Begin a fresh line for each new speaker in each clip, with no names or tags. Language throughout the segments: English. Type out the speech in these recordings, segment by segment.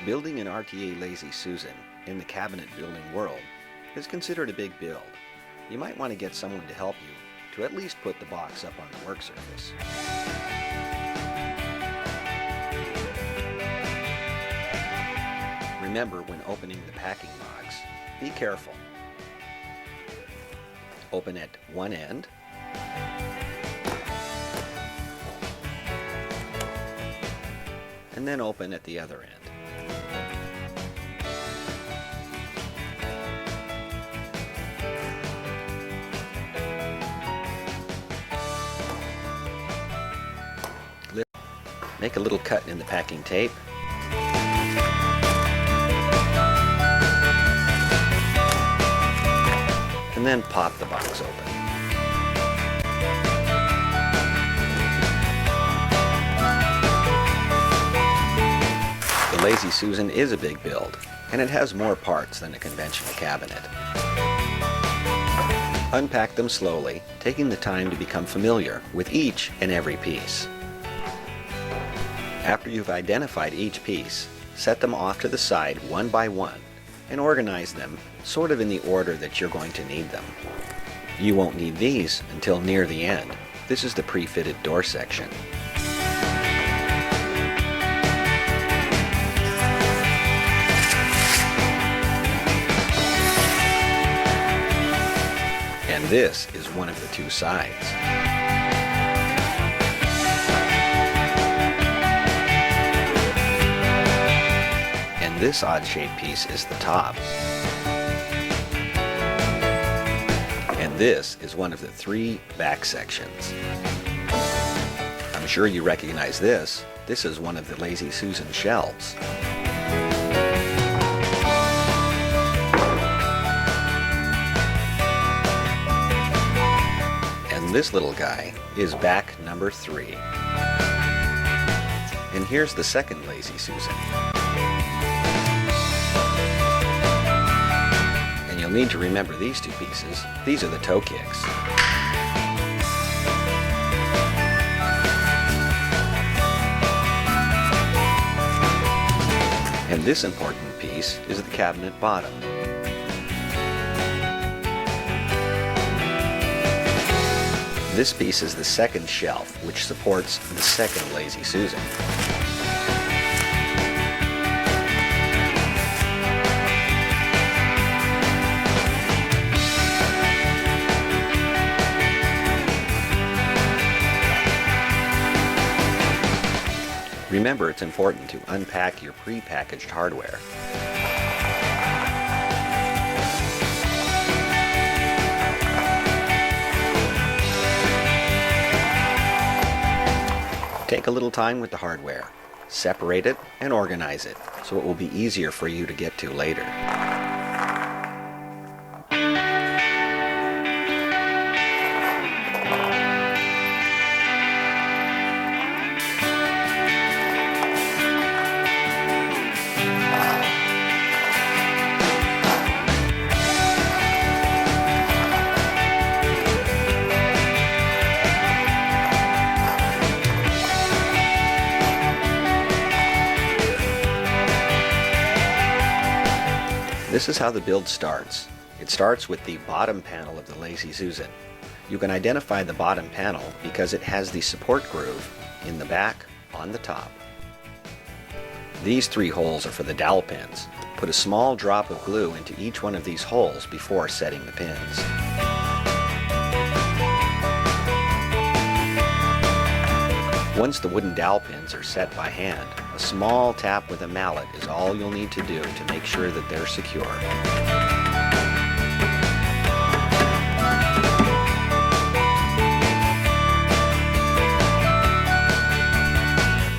Building an RTA Lazy Susan in the cabinet building world is considered a big build. You might want to get someone to help you to at least put the box up on the work surface. Remember, when opening the packing box, be careful. Open at one end, and then open at the other end. Make a little cut in the packing tape. And then pop the box open. The Lazy Susan is a big build, and it has more parts than a conventional cabinet. Unpack them slowly, taking the time to become familiar with each and every piece. After you've identified each piece, set them off to the side one by one and organize them sort of in the order that you're going to need them. You won't need these until near the end. This is the pre-fitted door section. And this is one of the two sides. This odd-shaped piece is the top. And this is one of the three back sections. I'm sure you recognize this. This is one of the Lazy Susan shelves. And this little guy is back number 3. And here's the second Lazy Susan. You'll need to remember these two pieces. These are the toe kicks. And this important piece is the cabinet bottom. This piece is the second shelf, which supports the second Lazy Susan. Remember, it's important to unpack your pre-packaged hardware. Take a little time with the hardware. Separate it and organize it so it will be easier for you to get to later. This is how the build starts. It starts with the bottom panel of the Lazy Susan. You can identify the bottom panel because it has the support groove in the back on the top. These 3 holes are for the dowel pins. Put a small drop of glue into each one of these holes before setting the pins. Once the wooden dowel pins are set by hand, a small tap with a mallet is all you'll need to do to make sure that they're secure.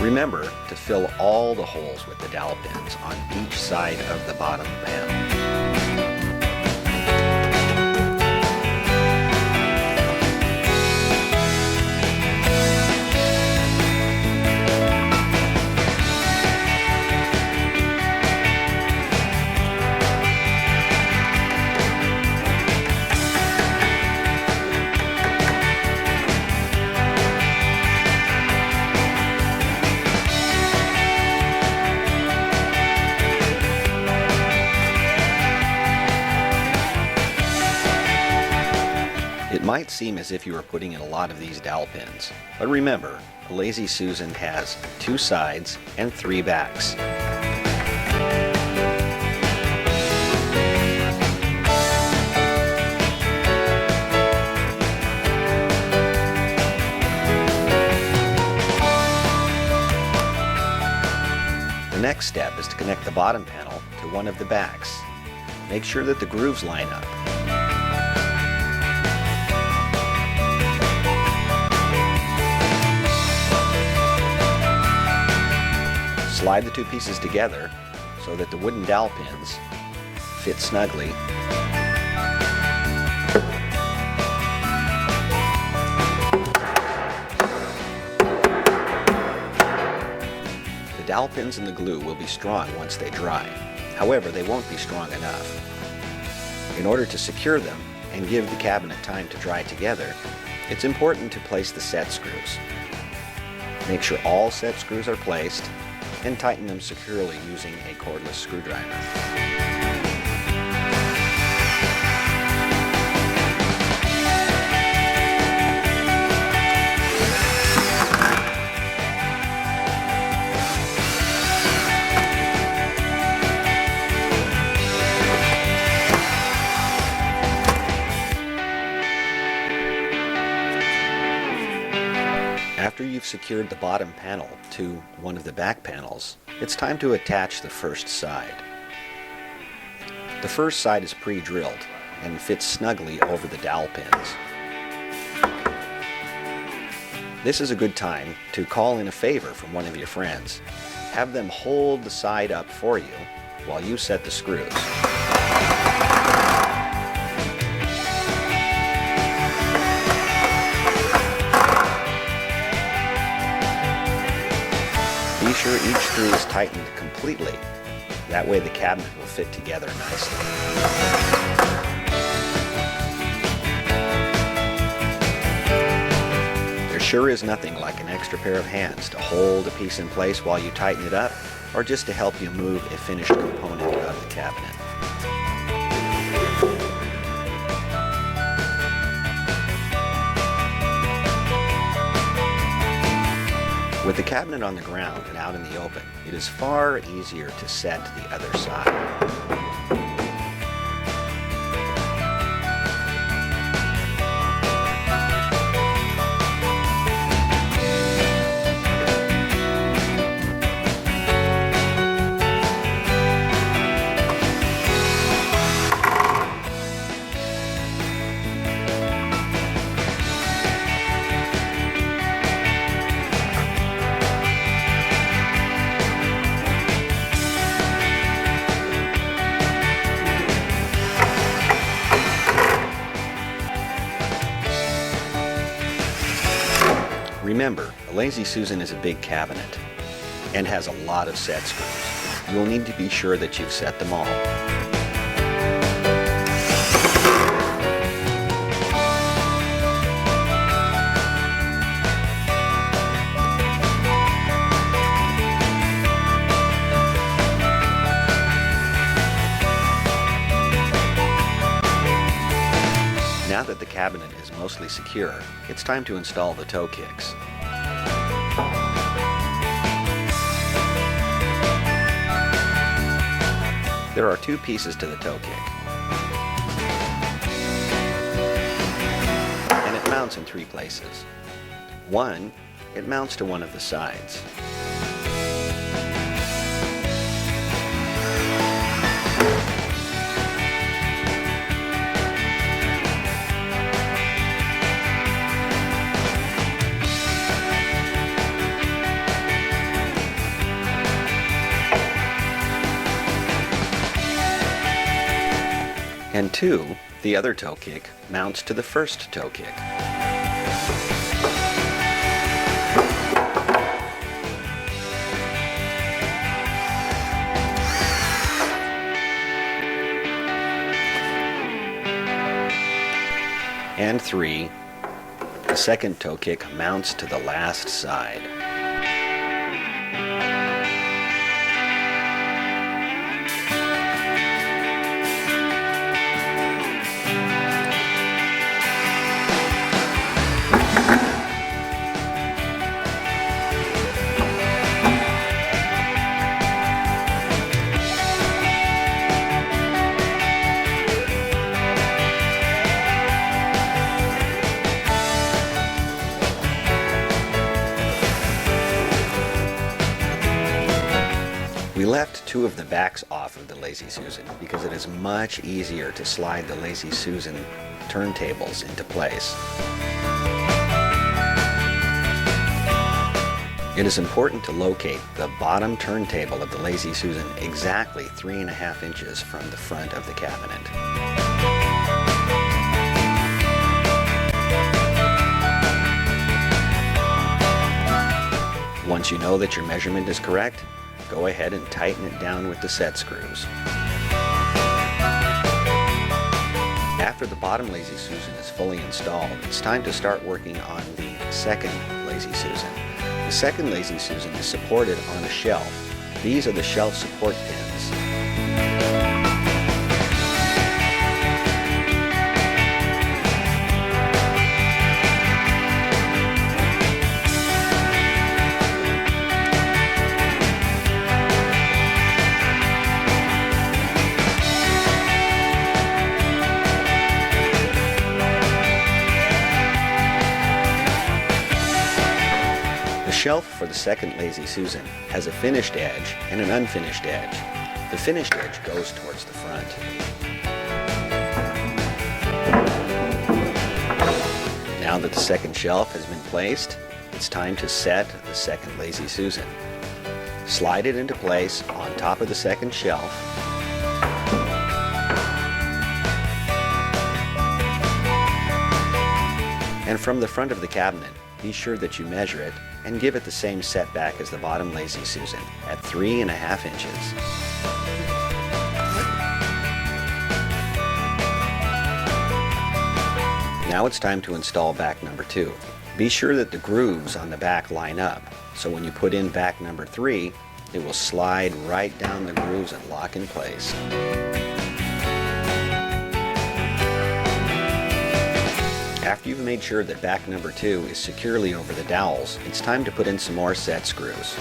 Remember to fill all the holes with the dowel pins on each side of the bottom panel. might seem as if you are putting in a lot of these dowel pins, but remember, a Lazy Susan has 2 sides and 3 backs. The next step is to connect the bottom panel to one of the backs. Make sure that the grooves line up. Slide the 2 pieces together so that the wooden dowel pins fit snugly. The dowel pins and the glue will be strong once they dry. However, they won't be strong enough. In order to secure them and give the cabinet time to dry together, it's important to place the set screws. Make sure all set screws are placed and tighten them securely using a cordless screwdriver. After you've secured the bottom panel to one of the back panels, it's time to attach the first side. The first side is pre-drilled and fits snugly over the dowel pins. This is a good time to call in a favor from one of your friends. Have them hold the side up for you while you set the screws. Be sure each screw is tightened completely. That way the cabinet will fit together nicely. There sure is nothing like an extra pair of hands to hold a piece in place while you tighten it up, or just to help you move a finished component of the cabinet. With the cabinet on the ground and out in the open, it is far easier to set the other side. Remember, a Lazy Susan is a big cabinet and has a lot of set screws. You will need to be sure that you've set them all. Now that the cabinet is mostly secure, it's time to install the toe kicks. There are 2 pieces to the toe kick, and it mounts in 3 places. 1, it mounts to one of the sides. And 2, the other toe kick, mounts to the first toe kick. And 3, the second toe kick mounts to the last side. left two of the backs off of the Lazy Susan because it is much easier to slide the Lazy Susan turntables into place. It is important to locate the bottom turntable of the Lazy Susan exactly 3.5 inches from the front of the cabinet. Once you know that your measurement is correct, go ahead and tighten it down with the set screws. After the bottom Lazy Susan is fully installed, it's time to start working on the second Lazy Susan. The second Lazy Susan is supported on a shelf. These are the shelf support pins. The shelf for the second Lazy Susan has a finished edge and an unfinished edge. The finished edge goes towards the front. Now that the second shelf has been placed, it's time to set the second Lazy Susan. Slide it into place on top of the second shelf. And from the front of the cabinet, be sure that you measure it and give it the same setback as the bottom Lazy Susan at 3.5 inches. Now it's time to install back number 2. Be sure that the grooves on the back line up, so when you put in back number 3, it will slide right down the grooves and lock in place. After you've made sure that back number 2 is securely over the dowels, it's time to put in some more set screws.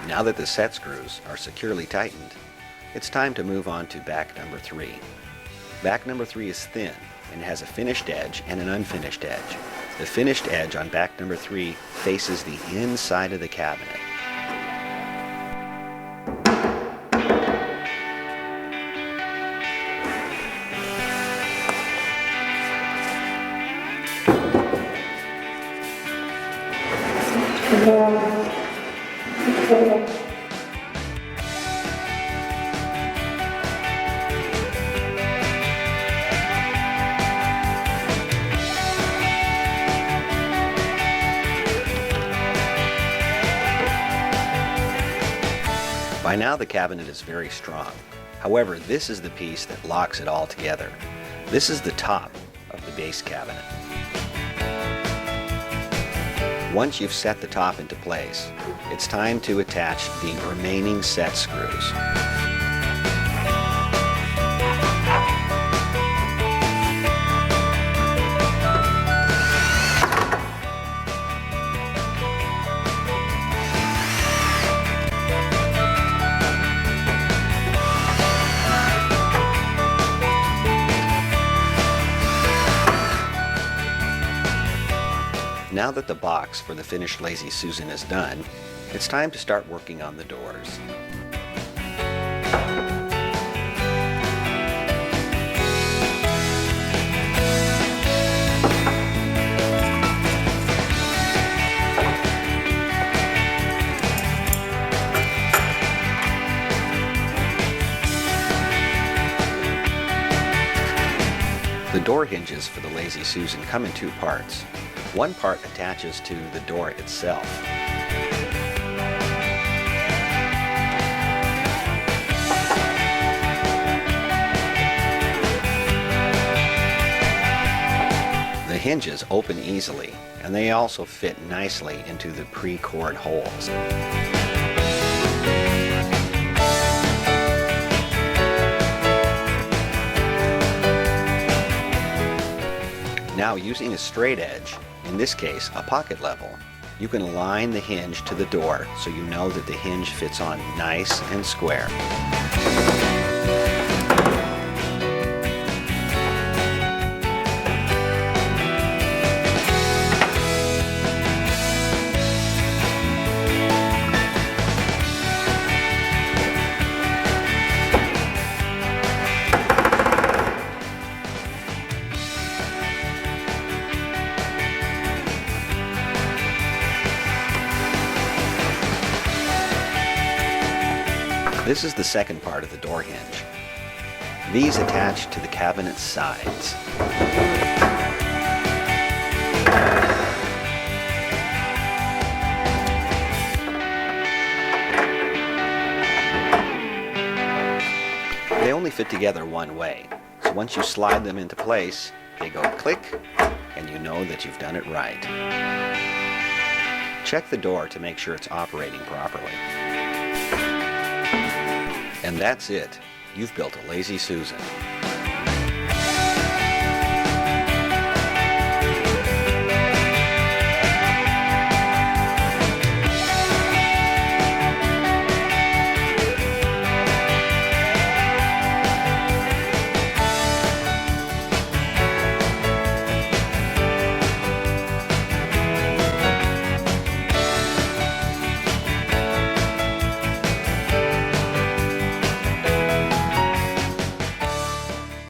Now that the set screws are securely tightened, it's time to move on to back number 3. Back number 3 is thin and has a finished edge and an unfinished edge. The finished edge on back number 3 faces the inside of the cabinet. By now the cabinet is very strong. However, this is the piece that locks it all together. This is the top of the base cabinet. Once you've set the top into place, it's time to attach the remaining set screws. Now that the box for the finished Lazy Susan is done, it's time to start working on the doors. The door hinges for the Lazy Susan come in 2 parts. One part attaches to the door itself. The hinges open easily, and they also fit nicely into the pre-cord holes. Now, using a straight edge, in this case a pocket level, You can align the hinge to the door so you know that the hinge fits on nice and square. This is the second part of the door hinge. These attach to the cabinet's sides. They only fit together one way, so once you slide them into place, they go click, and you know that you've done it right. Check the door to make sure it's operating properly. And that's it. You've built a Lazy Susan.